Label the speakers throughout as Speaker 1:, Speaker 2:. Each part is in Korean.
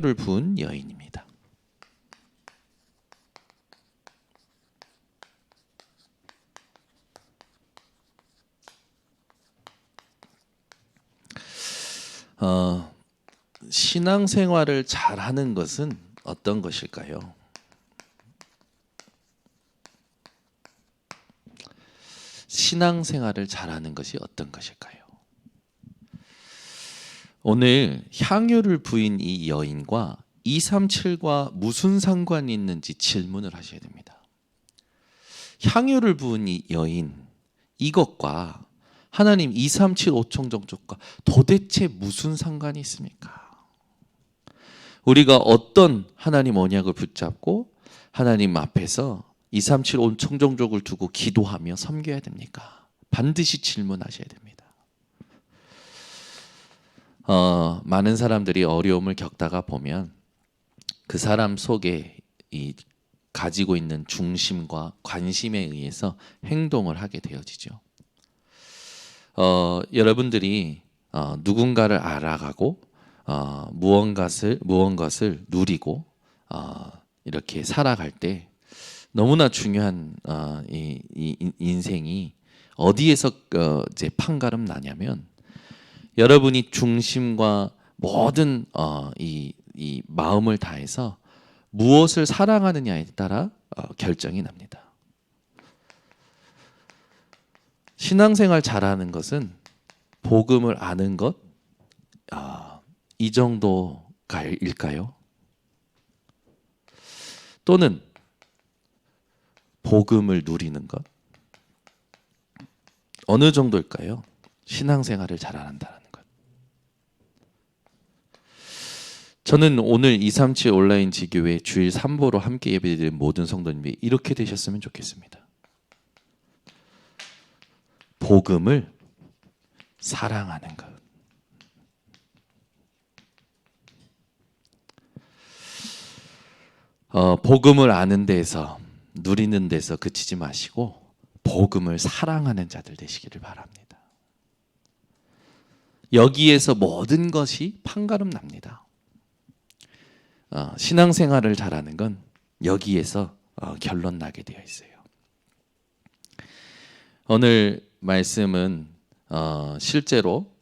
Speaker 1: 를 부은 여인입니다. 신앙생활을 잘하는 것은 어떤 것일까요? 신앙생활을 잘하는 것이 어떤 것일까요? 오늘 향유를 부인 이 여인과 237과 무슨 상관이 있는지 질문을 하셔야 됩니다. 향유를 부은 이 여인, 이것과 하나님 237 5청정족과 도대체 무슨 상관이 있습니까? 우리가 어떤 하나님 언약을 붙잡고 하나님 앞에서 237 5청정족을 두고 기도하며 섬겨야 됩니까? 반드시 질문하셔야 됩니다. 많은 사람들이 어려움을 겪다가 보면 그 사람 속에 가지고 있는 중심과 관심에 의해서 행동을 하게 되어지죠. 여러분들이 누군가를 알아가고 무언가를 누리고 이렇게 살아갈 때 너무나 중요한 이 인생이 어디에서 이제 판가름 나냐면 여러분이 중심과 모든 이 마음을 다해서 무엇을 사랑하느냐에 따라 결정이 납니다. 신앙생활 잘하는 복음을 아는 것, 이 정도일까요? 또는 복음을 누리는 것, 어느 정도일까요? 신앙생활을 잘한다는 것. 저는 오늘 237 온라인 지교회 주일 3보로 함께 예배드리는 모든 성도님이 이렇게 되셨으면 좋겠습니다. 복음을 사랑하는 것. 복음을 아는 데서 누리는 데서 그치지 마시고 복음을 사랑하는 자들 되시기를 바랍니다. 여기에서 모든 것이 판가름 납니다. 신앙생활을 잘하는 건 여기에서 결론 나게 되어 있어요. 오늘 말씀은 실제로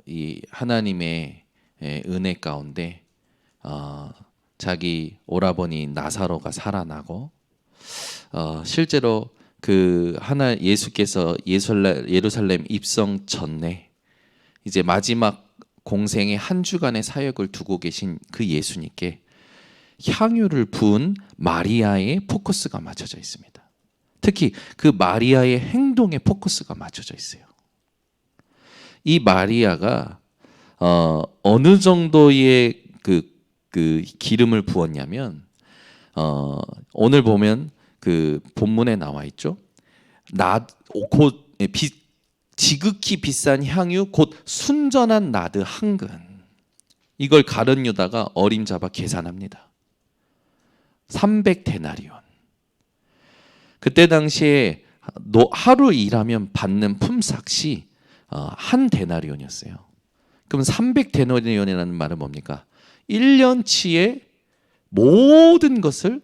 Speaker 1: 이 하나님의 은혜 가운데 자기 오라버니 나사로가 살아나고 실제로 그 예수께서 예루살렘 입성 전에 이제 마지막 공생의 한 주간의 사역을 두고 계신 그 예수님께 향유를 부은 마리아의 포커스가 맞춰져 있습니다. 특히 그 마리아의 행동에 포커스가 맞춰져 있어요. 이 마리아가 어느 정도의 그 기름을 부었냐면 오늘 보면 그 본문에 나와 있죠. 곧 지극히 비싼 향유 곧 순전한 나드 한 근. 이걸 가룟 유다가 어림잡아 계산합니다. 300데나리온. 그때 당시에 하루 일하면 받는 품삯이 한 데나리온이었어요. 그럼 300데나리온이라는 말은 뭡니까? 1년치의 모든 것을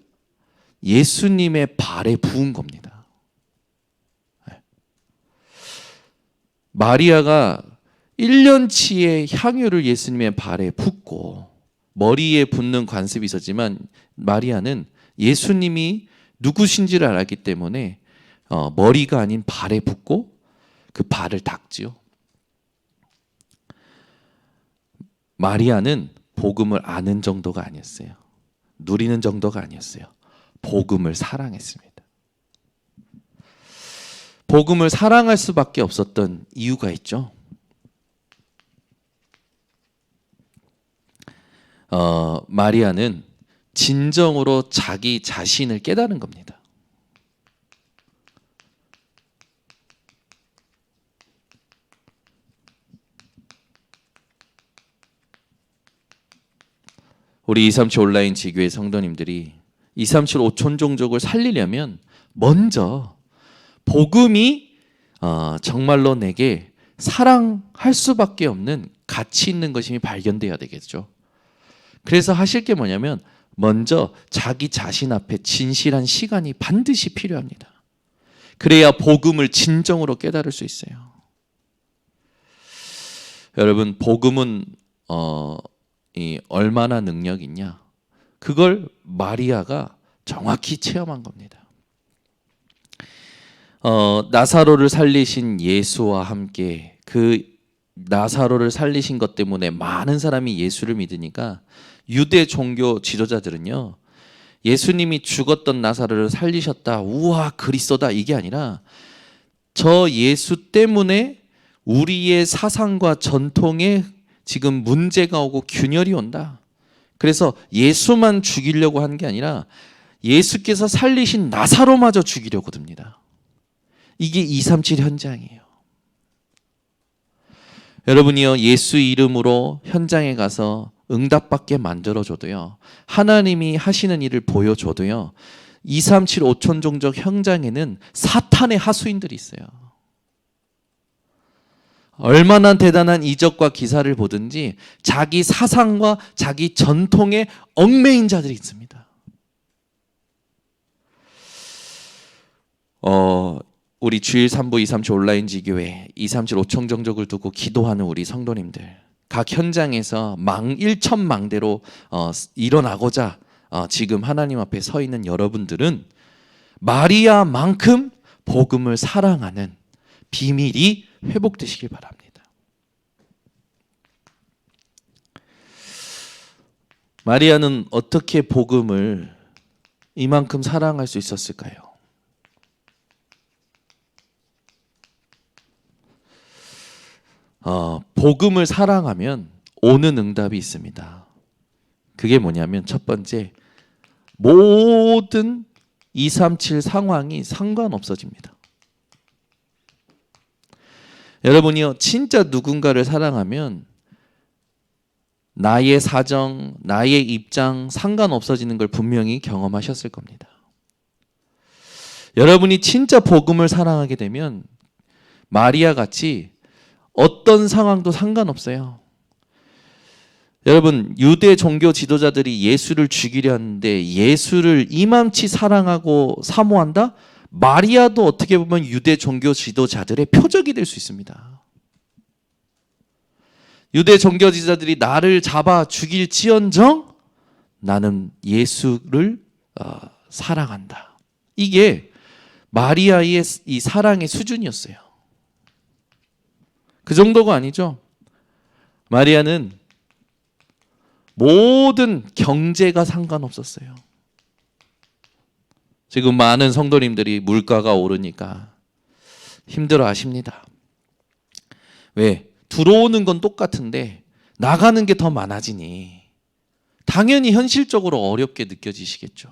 Speaker 1: 예수님의 발에 부은 겁니다. 마리아가 1년치의 향유를 예수님의 발에 붓고 머리에 붓는 관습이 있었지만 마리아는 예수님이 누구신지를 알았기 때문에 머리가 아닌 발에 붓고 그 발을 닦지요. 마리아는 복음을 아는 정도가 아니었어요. 누리는 정도가 아니었어요. 복음을 사랑했습니다. 복음을 사랑할 수밖에 없었던 이유가 있죠. 마리아는 진정으로 자기 자신을 깨달은 겁니다. 우리 237 온라인 지교회 성도님들이 237 5천종족을 살리려면 먼저 복음이 정말로 내게 사랑할 수밖에 없는 가치 있는 것이 발견되어야 되겠죠. 그래서 하실 게 뭐냐면 먼저 자기 자신 앞에 진실한 시간이 반드시 필요합니다. 그래야 복음을 진정으로 깨달을 수 있어요. 여러분, 복음은 얼마나 능력 있냐? 그걸 마리아가 정확히 체험한 겁니다. 나사로를 살리신 예수와 함께 그 나사로를 살리신 것 때문에 많은 사람이 예수를 믿으니까 유대 종교 지도자들은요, 예수님이 죽었던 나사로를 살리셨다, 우와 그리스도다, 이게 아니라 저 예수 때문에 우리의 사상과 전통에 지금 문제가 오고 균열이 온다. 그래서 예수만 죽이려고 한 게 아니라 예수께서 살리신 나사로마저 죽이려고 듭니다. 이게 237 현장이에요. 여러분이요, 예수 이름으로 현장에 가서 응답받게 만들어줘도요, 하나님이 하시는 일을 보여줘도요, 237 5천종족 현장에는 사탄의 하수인들이 있어요. 얼마나 대단한 이적과 기사를 보든지 자기 사상과 자기 전통에 얽매인 자들이 있습니다. 우리 주일 3부 237 온라인 지교회 237 5천종족을 두고 기도하는 우리 성도님들, 각 현장에서 1천망대로 일어나고자 지금 하나님 앞에 서 있는 여러분들은 마리아만큼 복음을 사랑하는 비밀이 회복되시길 바랍니다. 마리아는 어떻게 복음을 이만큼 사랑할 수 있었을까요? 복음을 사랑하면 오는 응답이 있습니다. 그게 뭐냐면 첫 번째, 모든 237 상황이 상관없어집니다. 여러분이요, 진짜 누군가를 사랑하면 나의 사정, 나의 입장 상관없어지는 걸 분명히 경험하셨을 겁니다. 여러분이 진짜 복음을 사랑하게 되면 마리아 같이 어떤 상황도 상관없어요. 여러분, 유대 종교 지도자들이 예수를 죽이려 하는데 예수를 이맘치 사랑하고 사모한다? 마리아도 어떻게 보면 유대 종교 지도자들의 표적이 될 수 있습니다. 유대 종교 지도자들이 나를 잡아 죽일지언정 나는 예수를 사랑한다. 이게 마리아의 이 사랑의 수준이었어요. 그 정도가 아니죠. 마리아는 모든 경제가 상관없었어요. 지금 많은 성도님들이 물가가 오르니까 힘들어 하십니다. 왜? 들어오는 건 똑같은데 나가는 게 더 많아지니 당연히 현실적으로 어렵게 느껴지시겠죠.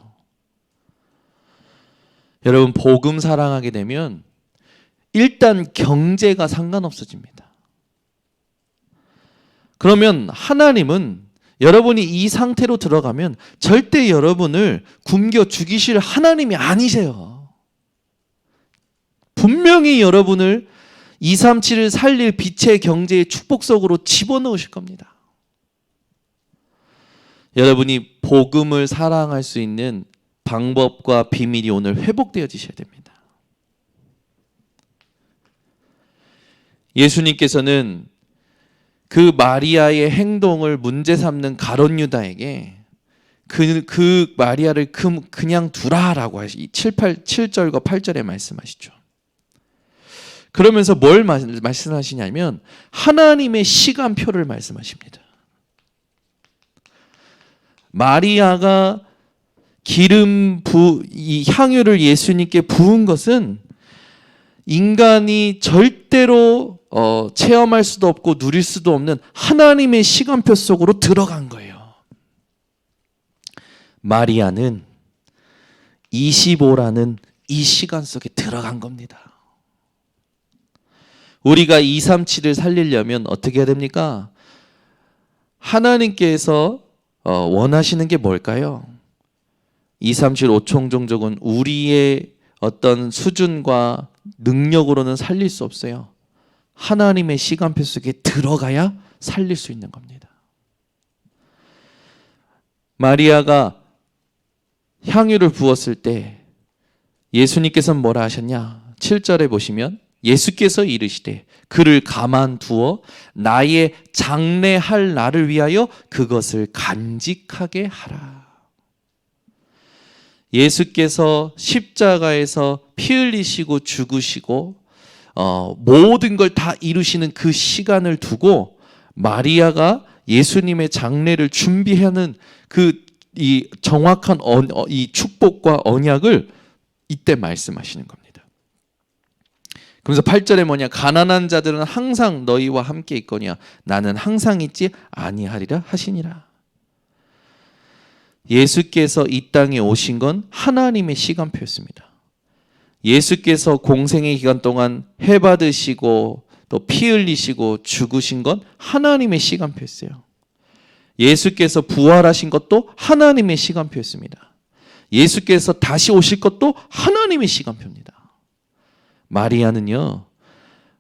Speaker 1: 여러분, 복음 사랑하게 되면 일단 경제가 상관없어집니다. 그러면 하나님은 여러분이 이 상태로 들어가면 절대 여러분을 굶겨 죽이실 하나님이 아니세요. 분명히 여러분을 237을 살릴 빛의 경제의 축복 속으로 집어넣으실 겁니다. 여러분이 복음을 사랑할 수 있는 방법과 비밀이 오늘 회복되어지셔야 됩니다. 예수님께서는 그 마리아의 행동을 문제 삼는 가룟 유다에게 그 마리아를 그냥 두라라고 7절과 8절에 말씀하시죠. 그러면서 뭘 말씀하시냐면 하나님의 시간표를 말씀하십니다. 마리아가 이 향유를 예수님께 부은 것은 인간이 절대로 체험할 수도 없고 누릴 수도 없는 하나님의 시간표 속으로 들어간 거예요. 마리아는 25라는 이 시간 속에 들어간 겁니다. 우리가 237을 살리려면 어떻게 해야 됩니까? 하나님께서 원하시는 게 뭘까요? 237 5총종족은 우리의 어떤 수준과 능력으로는 살릴 수 없어요. 하나님의 시간표 속에 들어가야 살릴 수 있는 겁니다. 마리아가 향유를 부었을 때 예수님께서는 뭐라 하셨냐? 7절에 보시면 예수께서 이르시되 그를 가만두어 나의 장례할 날을 위하여 그것을 간직하게 하라. 예수께서 십자가에서 피 흘리시고 죽으시고 모든 걸 다 이루시는 그 시간을 두고 마리아가 예수님의 장례를 준비하는 이 정확한 이 축복과 언약을 이때 말씀하시는 겁니다. 그래서 8절에 뭐냐? 가난한 자들은 항상 너희와 함께 있거니와 나는 항상 있지 아니하리라 하시니라. 예수께서 이 땅에 오신 건 하나님의 시간표였습니다. 예수께서 공생의 기간 동안 해 받으시고 또 피 흘리시고 죽으신 건 하나님의 시간표였어요. 예수께서 부활하신 것도 하나님의 시간표였습니다. 예수께서 다시 오실 것도 하나님의 시간표입니다. 마리아는요,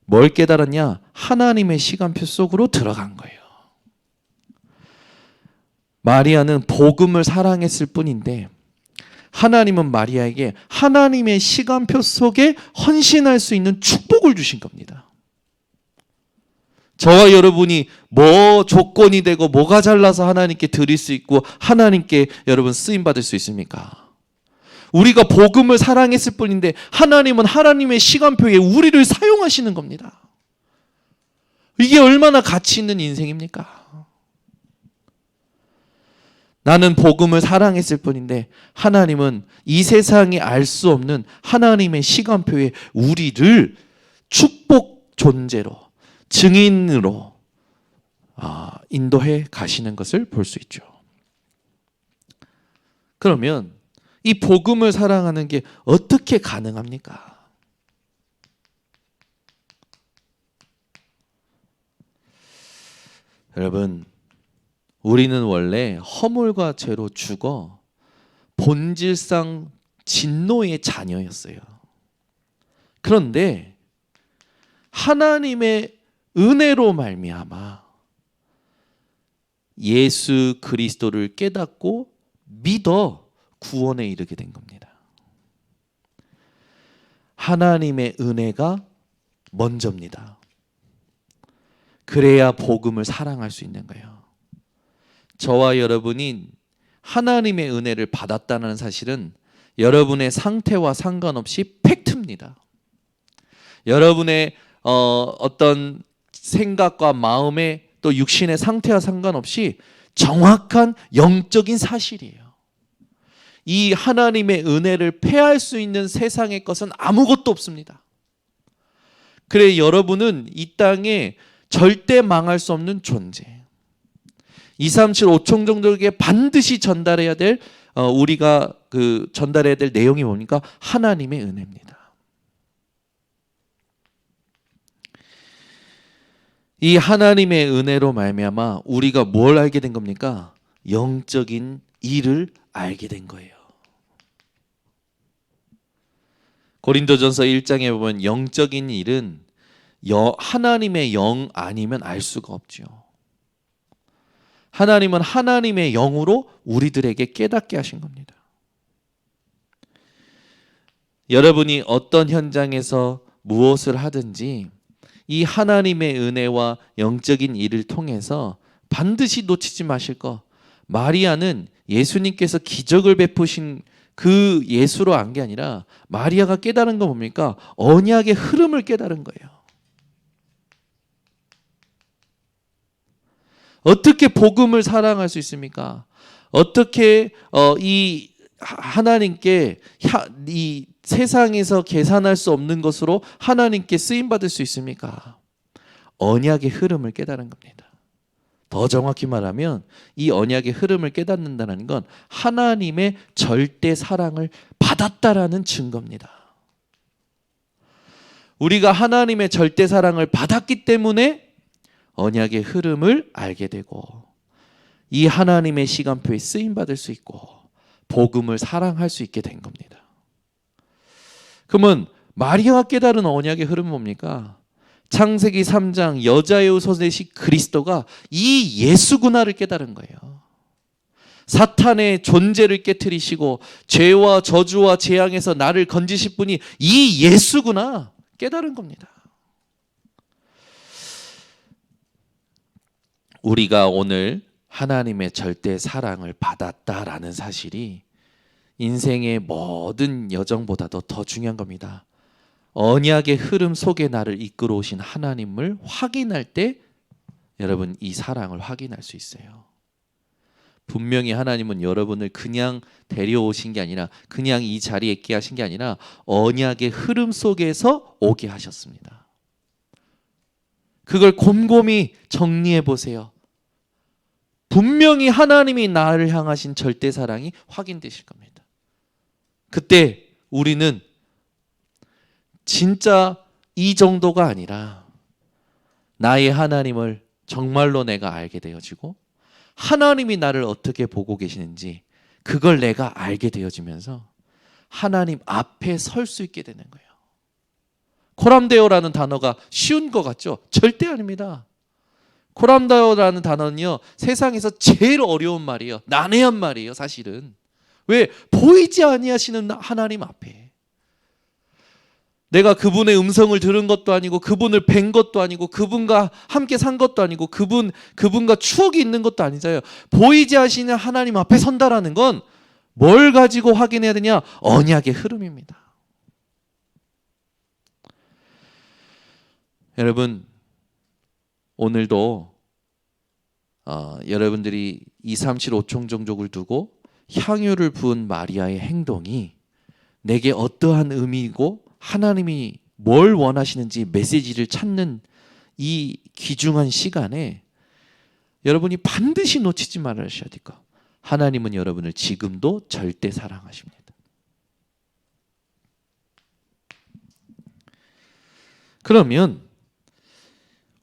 Speaker 1: 뭘 깨달았냐? 하나님의 시간표 속으로 들어간 거예요. 마리아는 복음을 사랑했을 뿐인데 하나님은 마리아에게 하나님의 시간표 속에 헌신할 수 있는 축복을 주신 겁니다. 저와 여러분이 뭐 조건이 되고 뭐가 잘나서 하나님께 드릴 수 있고 하나님께 여러분 쓰임 받을 수 있습니까? 우리가 복음을 사랑했을 뿐인데 하나님은 하나님의 시간표에 우리를 사용하시는 겁니다. 이게 얼마나 가치 있는 인생입니까? 나는 복음을 사랑했을 뿐인데 하나님은 이 세상이 알 수 없는 하나님의 시간표에 우리를 축복 존재로 증인으로 인도해 가시는 것을 볼 수 있죠. 그러면 이 복음을 사랑하는 게 어떻게 가능합니까? 여러분, 우리는 원래 허물과 죄로 죽어 본질상 진노의 자녀였어요. 그런데 하나님의 은혜로 말미암아 예수 그리스도를 깨닫고 믿어 구원에 이르게 된 겁니다. 하나님의 은혜가 먼저입니다. 그래야 복음을 사랑할 수 있는 거예요. 저와 여러분이 하나님의 은혜를 받았다는 사실은 여러분의 상태와 상관없이 팩트입니다. 여러분의 어떤 생각과 마음의 또 육신의 상태와 상관없이 정확한 영적인 사실이에요. 이 하나님의 은혜를 패할 수 있는 세상의 것은 아무것도 없습니다. 그래 여러분은 이 땅에 절대 망할 수 없는 존재. 2, 3, 7, 5총 정도에게 반드시 전달해야 될 우리가 전달해야 될 내용이 뭡니까? 하나님의 은혜입니다. 이 하나님의 은혜로 말미암아 우리가 뭘 알게 된 겁니까? 영적인 일을 알게 된 거예요. 고린도전서 1장에 보면 영적인 일은 하나님의 영 아니면 알 수가 없죠. 하나님은 하나님의 영으로 우리들에게 깨닫게 하신 겁니다. 여러분이 어떤 현장에서 무엇을 하든지 이 하나님의 은혜와 영적인 일을 통해서 반드시 놓치지 마실 거. 마리아는 예수님께서 기적을 베푸신 그 예수로 안 게 아니라 마리아가 깨달은 건 뭡니까? 언약의 흐름을 깨달은 거예요. 어떻게 복음을 사랑할 수 있습니까? 어떻게 이 하나님께 이 세상에서 계산할 수 없는 것으로 하나님께 쓰임받을 수 있습니까? 언약의 흐름을 깨달은 겁니다. 더 정확히 말하면 이 언약의 흐름을 깨닫는다는 건 하나님의 절대 사랑을 받았다라는 증거입니다. 우리가 하나님의 절대 사랑을 받았기 때문에 언약의 흐름을 알게 되고 이 하나님의 시간표에 쓰임받을 수 있고 복음을 사랑할 수 있게 된 겁니다. 그러면 마리아가 깨달은 언약의 흐름은 뭡니까? 창세기 3장 여자의 후손 되신 그리스도가 이 예수구나를 깨달은 거예요. 사탄의 존재를 깨트리시고 죄와 저주와 재앙에서 나를 건지실 분이 이 예수구나 깨달은 겁니다. 우리가 오늘 하나님의 절대 사랑을 받았다라는 사실이 인생의 모든 여정보다도 더 중요한 겁니다. 언약의 흐름 속에 나를 이끌어 오신 하나님을 확인할 때 여러분 이 사랑을 확인할 수 있어요. 분명히 하나님은 여러분을 그냥 데려오신 게 아니라 그냥 이 자리에 있게 하신 게 아니라 언약의 흐름 속에서 오게 하셨습니다. 그걸 곰곰이 정리해 보세요. 분명히 하나님이 나를 향하신 절대 사랑이 확인되실 겁니다. 그때 우리는 진짜 이 정도가 아니라 나의 하나님을 정말로 내가 알게 되어지고 하나님이 나를 어떻게 보고 계시는지 그걸 내가 알게 되어지면서 하나님 앞에 설 수 있게 되는 거예요. 코람데오라는 단어가 쉬운 것 같죠? 절대 아닙니다. 코람데오라는 단어는요, 세상에서 제일 어려운 말이에요. 난해한 말이에요, 사실은. 왜? 보이지 아니하시는 하나님 앞에. 내가 그분의 음성을 들은 것도 아니고 그분을 뵌 것도 아니고 그분과 함께 산 것도 아니고 그분과 추억이 있는 것도 아니잖아요. 보이지 않으시는 하나님 앞에 선다라는 건 뭘 가지고 확인해야 되냐? 언약의 흐름입니다. 여러분 오늘도 여러분들이 2, 3, 7, 5총 종족을 두고 향유를 부은 마리아의 행동이 내게 어떠한 의미이고 하나님이 뭘 원하시는지 메시지를 찾는 이 귀중한 시간에 여러분이 반드시 놓치지 말으셔야 될 것. 하나님은 여러분을 지금도 절대 사랑하십니다. 그러면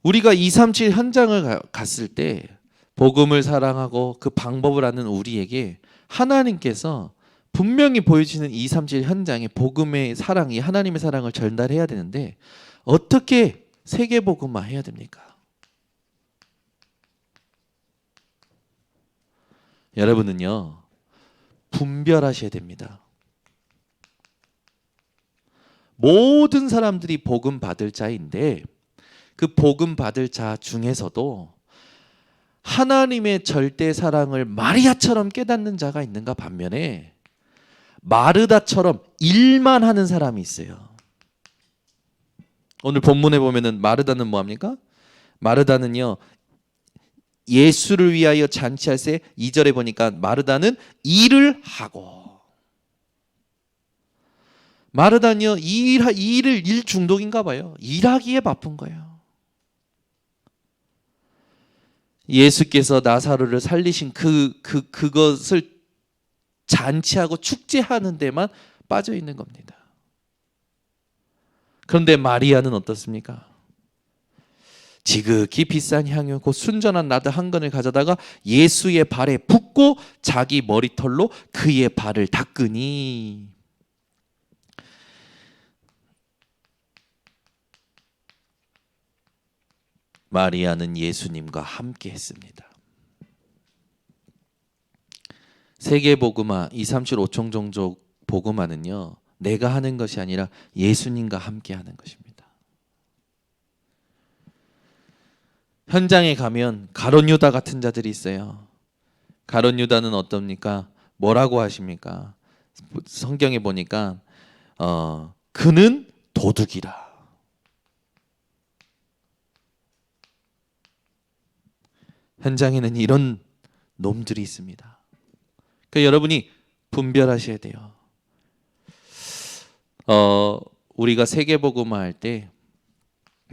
Speaker 1: 우리가 237 현장을 갔을 때 복음을 사랑하고 그 방법을 아는 우리에게 하나님께서 분명히 보여지는 237 현장에 복음의 사랑이 하나님의 사랑을 전달해야 되는데 어떻게 세계복음화 해야 됩니까? 여러분은요 분별하셔야 됩니다. 모든 사람들이 복음 받을 자인데 그 복음 받을 자 중에서도 하나님의 절대 사랑을 마리아처럼 깨닫는 자가 있는가 반면에 마르다처럼 일만 하는 사람이 있어요. 오늘 본문에 보면은 마르다는 뭐합니까? 마르다는요 예수를 위하여 잔치할 때 2절에 보니까 마르다는 일을 하고 마르다는요 일 중독인가 봐요. 일하기에 바쁜 거예요. 예수께서 나사로를 살리신 그것을 잔치하고 축제하는 데만 빠져 있는 겁니다. 그런데 마리아는 어떻습니까? 지극히 비싼 향유 곧 순전한 나드 한 건을 가져다가 예수의 발에 붓고 자기 머리털로 그의 발을 닦으니 마리아는 예수님과 함께 했습니다. 세계복음화 237 5총 종족 복음화는요 내가 하는 것이 아니라 예수님과 함께 하는 것입니다. 현장에 가면 가룟 유다 같은 자들이 있어요. 가룟 유다는 어떻습니까? 뭐라고 하십니까? 성경에 보니까 그는 도둑이라. 현장에는 이런 놈들이 있습니다. 그러니까 여러분이 분별하셔야 돼요. 우리가 세계복음화 할 때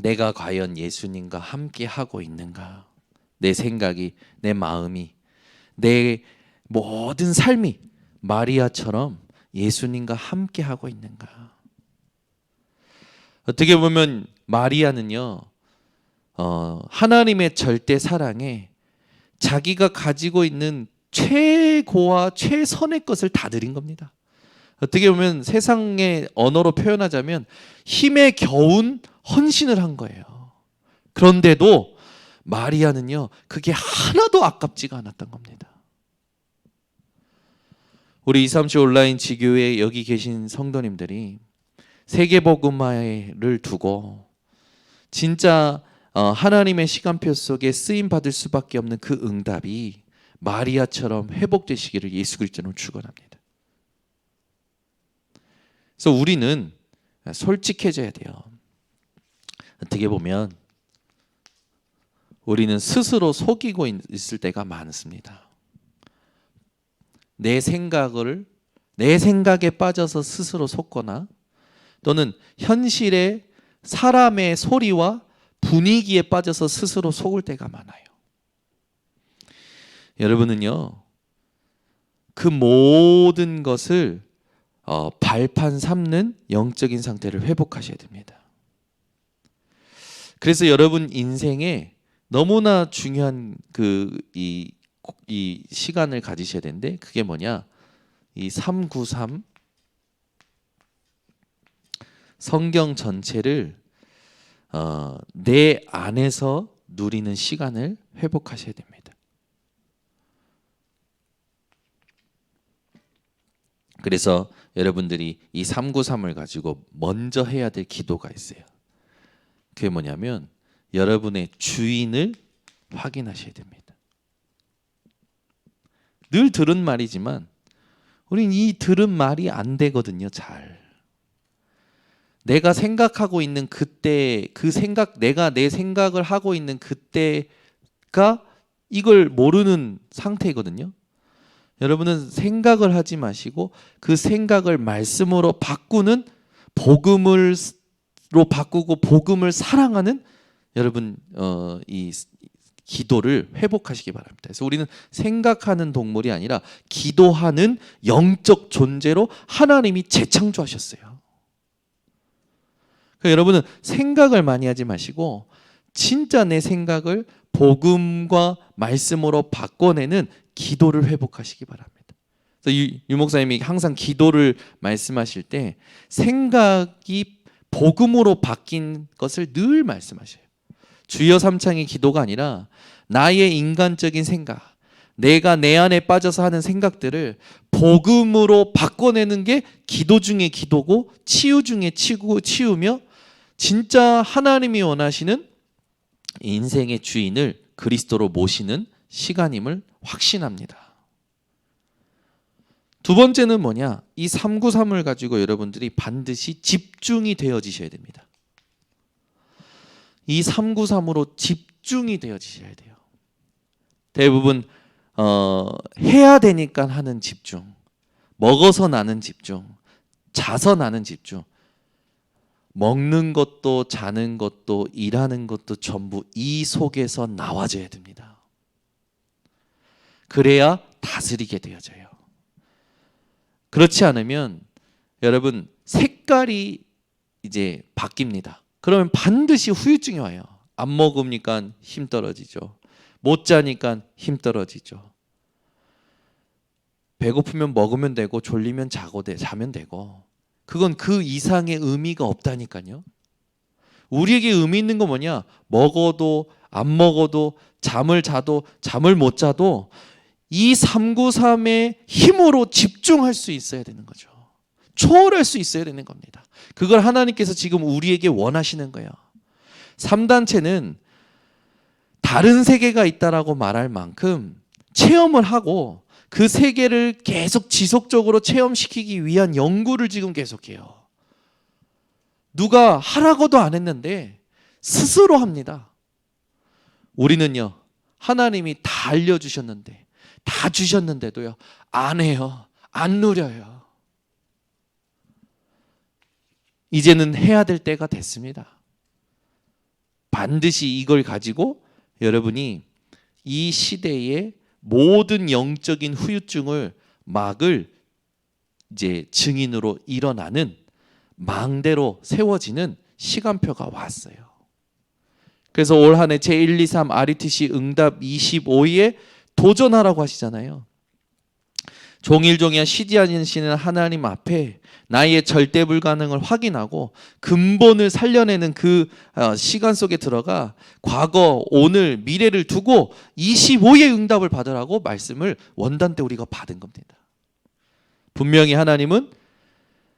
Speaker 1: 내가 과연 예수님과 함께 하고 있는가? 내 생각이, 내 마음이, 내 모든 삶이 마리아처럼 예수님과 함께 하고 있는가? 어떻게 보면 마리아는요, 하나님의 절대 사랑에 자기가 가지고 있는 최고와 최선의 것을 다 드린 겁니다. 어떻게 보면 세상의 언어로 표현하자면 힘에 겨운 헌신을 한 거예요. 그런데도 마리아는요 그게 하나도 아깝지가 않았던 겁니다. 우리 237 온라인 지교회 여기 계신 성도님들이 세계복음화를 두고 진짜 하나님의 시간표 속에 쓰임 받을 수밖에 없는 그 응답이 마리아처럼 회복되시기를 예수 그리스도로 축원합니다. 그래서 우리는 솔직해져야 돼요. 어떻게 보면 우리는 스스로 속이고 있을 때가 많습니다. 내 생각에 빠져서 스스로 속거나 또는 현실의 사람의 소리와 분위기에 빠져서 스스로 속을 때가 많아요. 여러분은요, 그 모든 것을 발판 삼는 영적인 상태를 회복하셔야 됩니다. 그래서 여러분 인생에 너무나 중요한 이 시간을 가지셔야 되는데 그게 뭐냐? 이 393 성경 전체를 내 안에서 누리는 시간을 회복하셔야 됩니다. 그래서 여러분들이 이 393을 가지고 먼저 해야 될 기도가 있어요. 그게 뭐냐면 여러분의 주인을 확인하셔야 됩니다. 늘 들은 말이지만 우린 이 들은 말이 안 되거든요. 잘. 내가 생각하고 있는 그때 내가 내 생각을 하고 있는 그때가 이걸 모르는 상태거든요. 여러분은 생각을 하지 마시고 그 생각을 말씀으로 바꾸는 복음으로 바꾸고 복음을 사랑하는 여러분 이 기도를 회복하시기 바랍니다. 그래서 우리는 생각하는 동물이 아니라 기도하는 영적 존재로 하나님이 재창조하셨어요. 그러니까 여러분은 생각을 많이 하지 마시고 진짜 내 생각을 복음과 말씀으로 바꿔내는 기도를 회복하시기 바랍니다. 그래서 유 목사님이 항상 기도를 말씀하실 때 생각이 복음으로 바뀐 것을 늘 말씀하셔요. 주여 삼창의 기도가 아니라 나의 인간적인 생각, 내가 내 안에 빠져서 하는 생각들을 복음으로 바꿔내는 게 기도 중에 기도고 치유 중에 치유며 진짜 하나님이 원하시는 인생의 주인을 그리스도로 모시는 시간임을 확신합니다. 두 번째는 뭐냐? 이 393을 가지고 여러분들이 반드시 집중이 되어지셔야 됩니다. 이 393으로 집중이 되어지셔야 돼요. 대부분 해야 되니까 하는 집중, 먹어서 나는 집중, 자서 나는 집중, 먹는 것도 자는 것도 일하는 것도 전부 이 속에서 나와져야 됩니다. 그래야 다스리게 되어져요. 그렇지 않으면 여러분 색깔이 이제 바뀝니다. 그러면 반드시 후유증이 와요. 안 먹으니까 힘 떨어지죠. 못 자니까 힘 떨어지죠. 배고프면 먹으면 되고 졸리면 자면 되고 그건 그 이상의 의미가 없다니까요. 우리에게 의미 있는 건 뭐냐? 먹어도 안 먹어도 잠을 자도 잠을 못 자도 이 393의 힘으로 집중할 수 있어야 되는 거죠. 초월할 수 있어야 되는 겁니다. 그걸 하나님께서 지금 우리에게 원하시는 거예요. 3단체는 다른 세계가 있다라고 말할 만큼 체험을 하고 그 세계를 계속 지속적으로 체험시키기 위한 연구를 지금 계속해요. 누가 하라고도 안 했는데 스스로 합니다. 우리는요, 하나님이 다 알려주셨는데 다 주셨는데도요 안 해요. 안 누려요. 이제는 해야 될 때가 됐습니다. 반드시 이걸 가지고 여러분이 이 시대의 모든 영적인 후유증을 막을 이제 증인으로 일어나는 망대로 세워지는 시간표가 왔어요. 그래서 올 한 해 제1, 2, 3 RUTC 응답 25에 도전하라고 하시잖아요. 종일종일 쉬지 않으시는 하나님 앞에 나의 절대 불가능을 확인하고 근본을 살려내는 그 시간 속에 들어가 과거, 오늘, 미래를 두고 25의 응답을 받으라고 말씀을 원단 때 우리가 받은 겁니다. 분명히 하나님은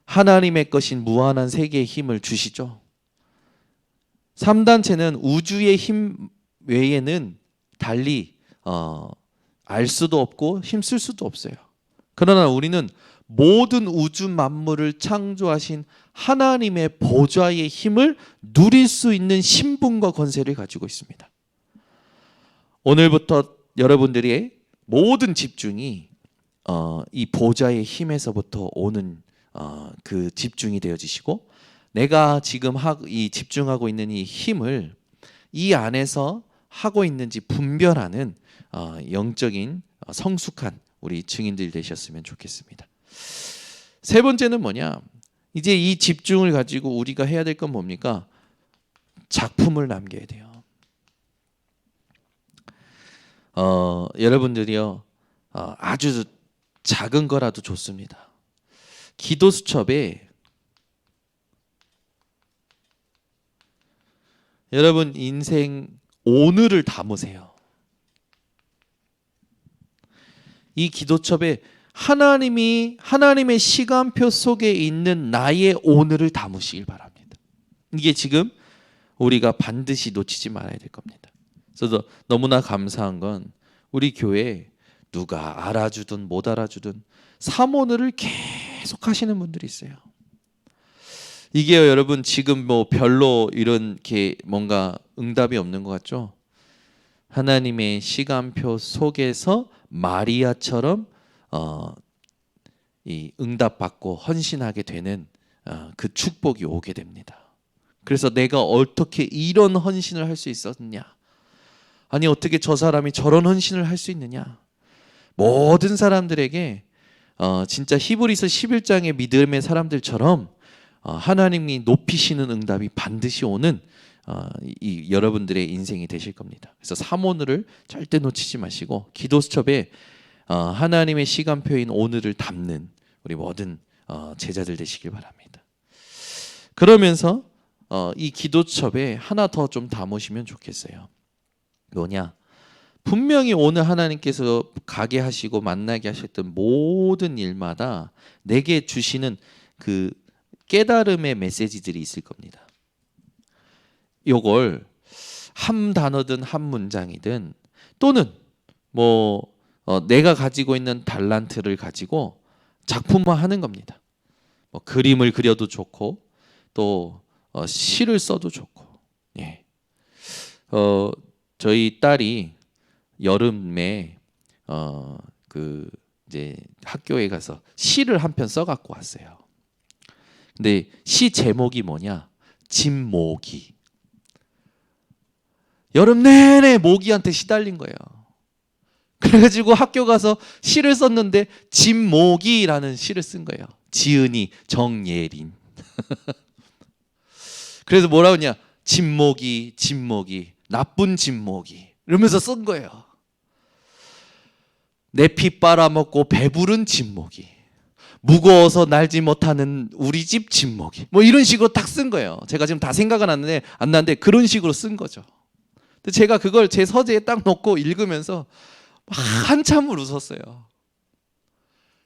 Speaker 1: 하나님의 것인 무한한 세계의 힘을 주시죠. 3단체는 우주의 힘 외에는 달리 알 수도 없고 힘쓸 수도 없어요. 그러나 우리는 모든 우주 만물을 창조하신 하나님의 보좌의 힘을 누릴 수 있는 신분과 권세를 가지고 있습니다. 오늘부터 여러분들의 모든 집중이 이 보좌의 힘에서부터 오는 그 집중이 되어지시고, 내가 지금 이 집중하고 있는 이 힘을 이 안에서 하고 있는지 분별하는 영적인 성숙한 우리 증인들 되셨으면 좋겠습니다. 세 번째는 뭐냐? 이제 이 집중을 가지고 우리가 해야 될 건 뭡니까? 작품을 남겨야 돼요. 여러분들이요, 아주 작은 거라도 좋습니다. 기도 수첩에 여러분 인생 오늘을 담으세요. 이 기도첩에 하나님의 시간표 속에 있는 나의 오늘을 담으시길 바랍니다. 이게 지금 우리가 반드시 놓치지 말아야 될 겁니다. 그래서 너무나 감사한 건 우리 교회에 누가 알아주든 못 알아주든 사모늘을 계속 하시는 분들이 있어요. 이게 여러분 지금 뭐 별로 이렇게 뭔가 응답이 없는 것 같죠? 하나님의 시간표 속에서 마리아처럼 이 응답받고 헌신하게 되는 그 축복이 오게 됩니다. 그래서 내가 어떻게 이런 헌신을 할 수 있었느냐? 아니 어떻게 저 사람이 저런 헌신을 할 수 있느냐? 모든 사람들에게 진짜 히브리서 11장의 믿음의 사람들처럼 하나님이 높이시는 응답이 반드시 오는 이 여러분들의 인생이 되실 겁니다. 그래서 사모늘을 절대 놓치지 마시고 기도 수첩에 하나님의 시간표인 오늘을 담는 우리 모든 제자들 되시길 바랍니다. 그러면서 이 기도첩에 하나 더 좀 담으시면 좋겠어요. 뭐냐? 분명히 오늘 하나님께서 가게 하시고 만나게 하셨던 모든 일마다 내게 주시는 그 깨달음의 메시지들이 있을 겁니다. 요걸 한 단어든 한 문장이든 또는 내가 가지고 있는 달란트를 가지고 작품화하는 겁니다. 그림을 그려도 좋고 또 시를 써도 좋고. 예. 저희 딸이 여름에 이제 학교에 가서 시를 한 편 써갖고 왔어요. 근데 시 제목이 뭐냐? 진모기. 여름 내내 모기한테 시달린 거예요. 그래가지고 학교 가서 시를 썼는데 진모기라는 시를 쓴 거예요. 지은이 정예린. 그래서 뭐라고 하냐? 진모기, 나쁜 진모기 이러면서 쓴 거예요. 내 피 빨아먹고 배부른 진모기, 무거워서 날지 못하는 우리 집 진모기, 이런 식으로 딱 쓴 거예요. 제가 지금 다 생각은 안 나는데 그런 식으로 쓴 거죠. 근데 제가 그걸 제 서재에 딱 놓고 읽으면서 한참을 웃었어요.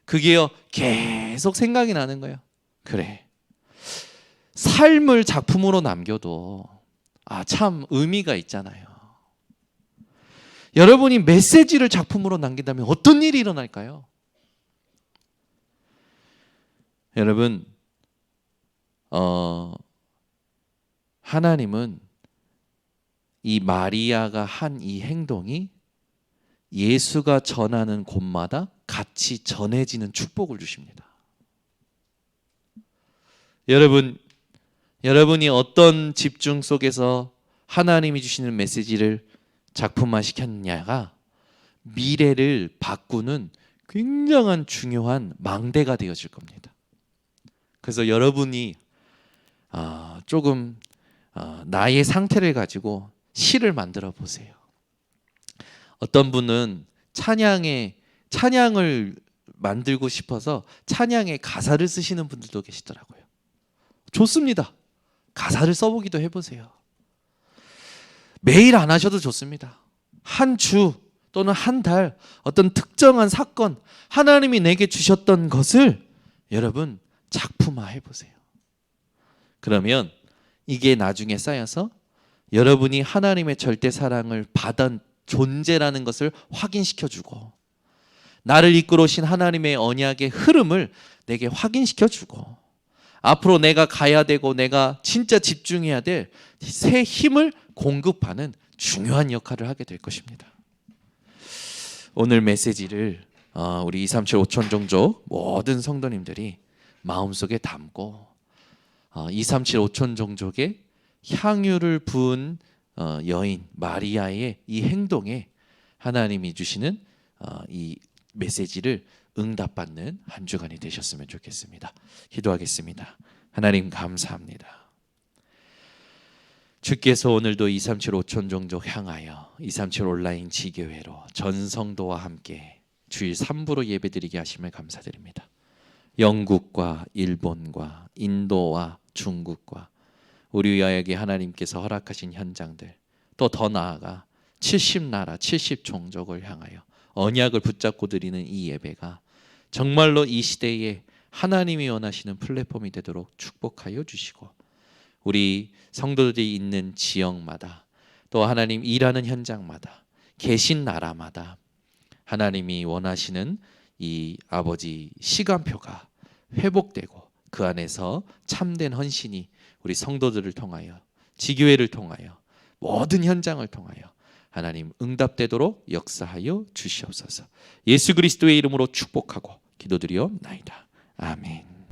Speaker 1: 그게요 계속 생각이 나는 거예요. 그래, 삶을 작품으로 남겨도 참 의미가 있잖아요. 여러분이 메시지를 작품으로 남긴다면 어떤 일이 일어날까요? 여러분, 하나님은 이 마리아가 한 이 행동이 예수가 전하는 곳마다 같이 전해지는 축복을 주십니다. 여러분이 어떤 집중 속에서 하나님이 주시는 메시지를 작품화 시켰냐가 미래를 바꾸는 굉장한 중요한 망대가 되어질 겁니다. 그래서 여러분이 조금 나의 상태를 가지고 시를 만들어 보세요. 어떤 분은 찬양을 만들고 싶어서 찬양의 가사를 쓰시는 분들도 계시더라고요. 좋습니다. 가사를 써보기도 해보세요. 매일 안 하셔도 좋습니다. 한 주 또는 한 달 어떤 특정한 사건, 하나님이 내게 주셨던 것을 여러분 작품화 해보세요. 그러면 이게 나중에 쌓여서 여러분이 하나님의 절대 사랑을 받은 존재라는 것을 확인시켜주고, 나를 이끌어오신 하나님의 언약의 흐름을 내게 확인시켜주고, 앞으로 내가 가야 되고 내가 진짜 집중해야 될 새 힘을 공급하는 중요한 역할을 하게 될 것입니다. 오늘 메시지를 우리 237 5천종족 모든 성도님들이 마음속에 담고 237 5천종족의 향유를 부은 여인 마리아의 이 행동에 하나님이 주시는 이 메시지를 응답받는 한 주간이 되셨으면 좋겠습니다. 기도하겠습니다. 하나님 감사합니다. 주께서 오늘도 237 5천종족 향하여 237 온라인 지교회로 전 성도와 함께 주일 3부로 예배드리게 하심을 감사드립니다. 영국과 일본과 인도와 중국과 우리 위하여게 하나님께서 허락하신 현장들, 또 더 나아가 70나라 70종족을 향하여 언약을 붙잡고 드리는 이 예배가 정말로 이 시대에 하나님이 원하시는 플랫폼이 되도록 축복하여 주시고, 우리 성도들이 있는 지역마다, 또 하나님 일하는 현장마다, 계신 나라마다 하나님이 원하시는 이 아버지 시간표가 회복되고, 그 안에서 참된 헌신이 우리 성도들을 통하여, 지교회를 통하여, 모든 현장을 통하여 하나님 응답되도록 역사하여 주시옵소서. 예수 그리스도의 이름으로 축복하고 기도드리옵나이다. 아멘.